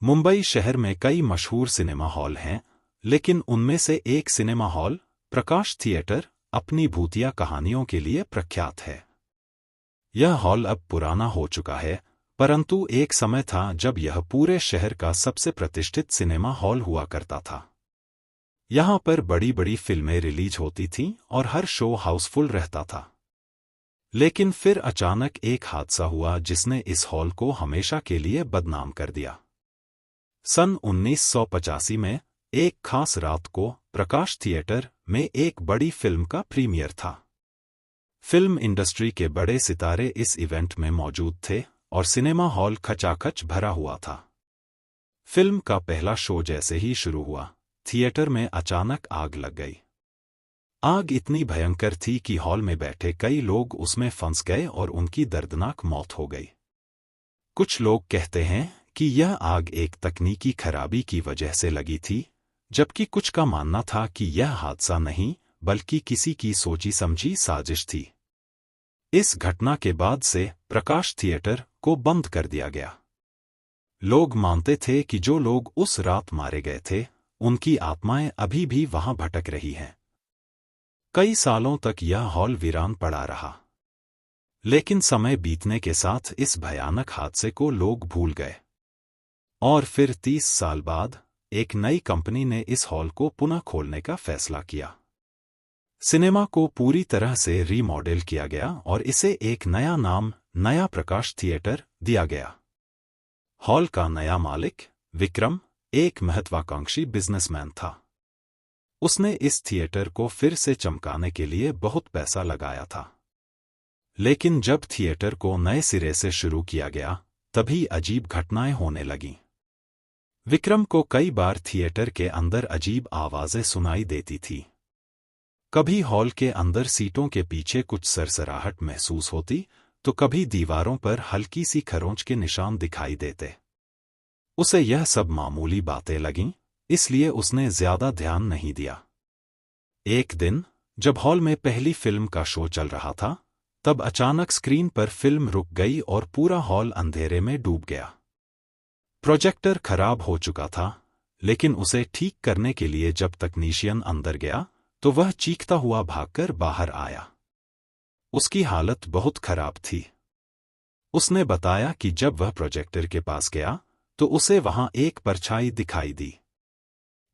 मुंबई शहर में कई मशहूर सिनेमा हॉल हैं, लेकिन उनमें से एक सिनेमा हॉल, प्रकाश थिएटर, अपनी भूतिया कहानियों के लिए प्रख्यात है। यह हॉल अब पुराना हो चुका है, परंतु एक समय था जब यह पूरे शहर का सबसे प्रतिष्ठित सिनेमा हॉल हुआ करता था। यहाँ पर बड़ी बड़ी फिल्में रिलीज होती थीं और हर शो हाउसफुल रहता था। लेकिन फिर अचानक एक हादसा हुआ जिसने इस हॉल को हमेशा के लिए बदनाम कर दिया। सन 1985 में एक खास रात को प्रकाश थिएटर में एक बड़ी फिल्म का प्रीमियर था। फिल्म इंडस्ट्री के बड़े सितारे इस इवेंट में मौजूद थे और सिनेमा हॉल खचाखच भरा हुआ था। फिल्म का पहला शो जैसे ही शुरू हुआ, थिएटर में अचानक आग लग गई। आग इतनी भयंकर थी कि हॉल में बैठे कई लोग उसमें फंस गए और उनकी दर्दनाक मौत हो गई। कुछ लोग कहते हैं कि यह आग एक तकनीकी खराबी की वजह से लगी थी, जबकि कुछ का मानना था कि यह हादसा नहीं बल्कि किसी की सोची समझी साजिश थी। इस घटना के बाद से प्रकाश थिएटर को बंद कर दिया गया। लोग मानते थे कि जो लोग उस रात मारे गए थे, उनकी आत्माएं अभी भी वहां भटक रही हैं। कई सालों तक यह हॉल वीरान पड़ा रहा, लेकिन समय बीतने के साथ इस भयानक हादसे को लोग भूल गए। और फिर 30 साल बाद एक नई कंपनी ने इस हॉल को पुनः खोलने का फैसला किया। सिनेमा को पूरी तरह से रीमॉडल किया गया और इसे एक नया नाम, नया प्रकाश थिएटर, दिया गया। हॉल का नया मालिक, विक्रम, एक महत्वाकांक्षी बिजनेसमैन था। उसने इस थिएटर को फिर से चमकाने के लिए बहुत पैसा लगाया था। लेकिन जब थिएटर को नए सिरे से शुरू किया गया, तभी अजीब घटनाएं होने लगीं। विक्रम को कई बार थिएटर के अंदर अजीब आवाजें सुनाई देती थी। कभी हॉल के अंदर सीटों के पीछे कुछ सरसराहट महसूस होती, तो कभी दीवारों पर हल्की सी खरोंच के निशान दिखाई देते। उसे यह सब मामूली बातें लगीं, इसलिए उसने ज्यादा ध्यान नहीं दिया। एक दिन जब हॉल में पहली फिल्म का शो चल रहा था, तब अचानक स्क्रीन पर फिल्म रुक गई और पूरा हॉल अंधेरे में डूब गया। प्रोजेक्टर खराब हो चुका था, लेकिन उसे ठीक करने के लिए जब तकनीशियन अंदर गया, तो वह चीखता हुआ भागकर बाहर आया। उसकी हालत बहुत खराब थी। उसने बताया कि जब वह प्रोजेक्टर के पास गया, तो उसे वहां एक परछाई दिखाई दी।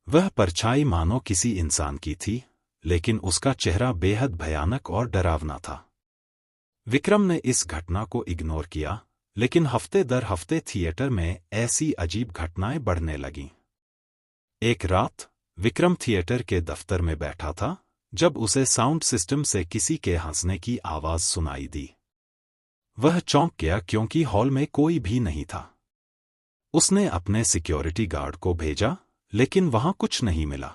वह परछाई मानो किसी इंसान की थी, लेकिन उसका चेहरा बेहद भयानक और डरावना था। विक्रम ने इस घटना को इग्नोर किया, लेकिन हफ्ते दर हफ्ते थिएटर में ऐसी अजीब घटनाएं बढ़ने लगीं। एक रात विक्रम थिएटर के दफ्तर में बैठा था, जब उसे साउंड सिस्टम से किसी के हंसने की आवाज सुनाई दी। वह चौंक गया क्योंकि हॉल में कोई भी नहीं था। उसने अपने सिक्योरिटी गार्ड को भेजा, लेकिन वहां कुछ नहीं मिला।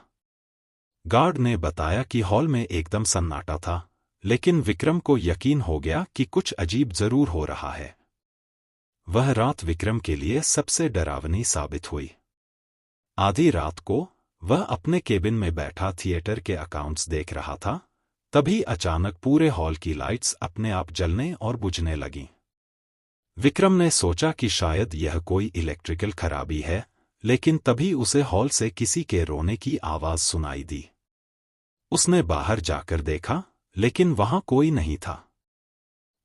गार्ड ने बताया कि हॉल में एकदम सन्नाटा था, लेकिन विक्रम को यकीन हो गया कि कुछ अजीब जरूर हो रहा है। वह रात विक्रम के लिए सबसे डरावनी साबित हुई। आधी रात को वह अपने केबिन में बैठा थिएटर के अकाउंट्स देख रहा था, तभी अचानक पूरे हॉल की लाइट्स अपने आप जलने और बुझने लगीं। विक्रम ने सोचा कि शायद यह कोई इलेक्ट्रिकल खराबी है, लेकिन तभी उसे हॉल से किसी के रोने की आवाज सुनाई दी। उसने बाहर जाकर देखा, लेकिन वहां कोई नहीं था।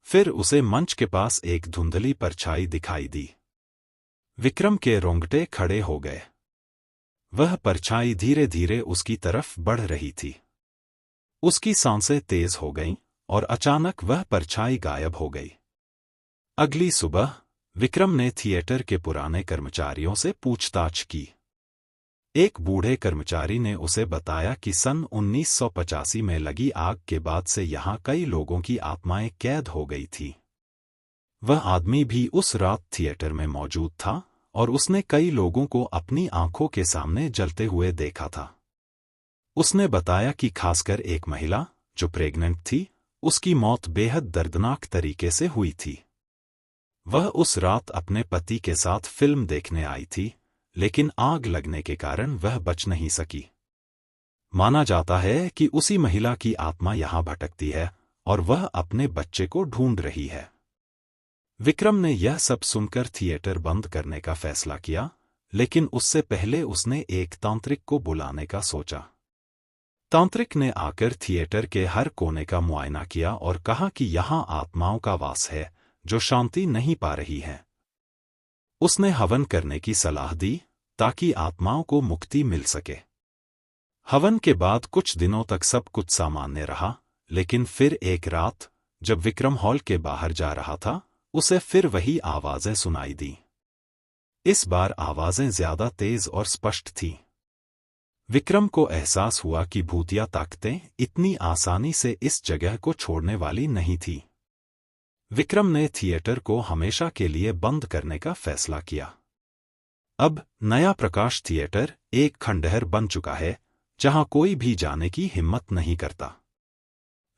फिर उसे मंच के पास एक धुंधली परछाई दिखाई दी। विक्रम के रोंगटे खड़े हो गए। वह परछाई धीरे धीरे उसकी तरफ बढ़ रही थी। उसकी सांसें तेज हो गईं और अचानक वह परछाई गायब हो गई। अगली सुबह विक्रम ने थिएटर के पुराने कर्मचारियों से पूछताछ की। एक बूढ़े कर्मचारी ने उसे बताया कि सन 1985 में लगी आग के बाद से यहाँ कई लोगों की आत्माएं कैद हो गई थी। वह आदमी भी उस रात थिएटर में मौजूद था और उसने कई लोगों को अपनी आंखों के सामने जलते हुए देखा था। उसने बताया कि खासकर एक महिला, जो प्रेग्नेंट थी, उसकी मौत बेहद दर्दनाक तरीके से हुई थी। वह उस रात अपने पति के साथ फिल्म देखने आई थी, लेकिन आग लगने के कारण वह बच नहीं सकी। माना जाता है कि उसी महिला की आत्मा यहाँ भटकती है और वह अपने बच्चे को ढूंढ रही है। विक्रम ने यह सब सुनकर थिएटर बंद करने का फैसला किया, लेकिन उससे पहले उसने एक तांत्रिक को बुलाने का सोचा। तांत्रिक ने आकर थिएटर के हर कोने का मुआयना किया और कहा कि यहाँ आत्माओं का वास है जो शांति नहीं पा रही हैं। उसने हवन करने की सलाह दी ताकि आत्माओं को मुक्ति मिल सके। हवन के बाद कुछ दिनों तक सब कुछ सामान्य रहा, लेकिन फिर एक रात जब विक्रम हॉल के बाहर जा रहा था, उसे फिर वही आवाजें सुनाई दी। इस बार आवाजें ज्यादा तेज और स्पष्ट थीं। विक्रम को एहसास हुआ कि भूतिया ताकतें इतनी आसानी से इस जगह को छोड़ने वाली नहीं थी। विक्रम ने थिएटर को हमेशा के लिए बंद करने का फैसला किया। अब नया प्रकाश थिएटर एक खंडहर बन चुका है जहां कोई भी जाने की हिम्मत नहीं करता।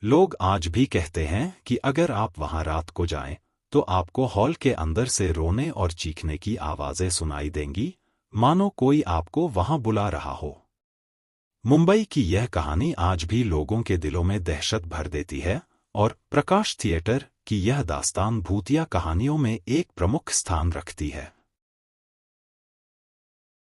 लोग आज भी कहते हैं कि अगर आप वहां रात को जाएं, तो आपको हॉल के अंदर से रोने और चीखने की आवाजें सुनाई देंगी, मानो कोई आपको वहां बुला रहा हो। मुंबई की यह कहानी आज भी लोगों के दिलों में दहशत भर देती है और प्रकाश थिएटर की यह दास्तान भूतिया कहानियों में एक प्रमुख स्थान रखती है।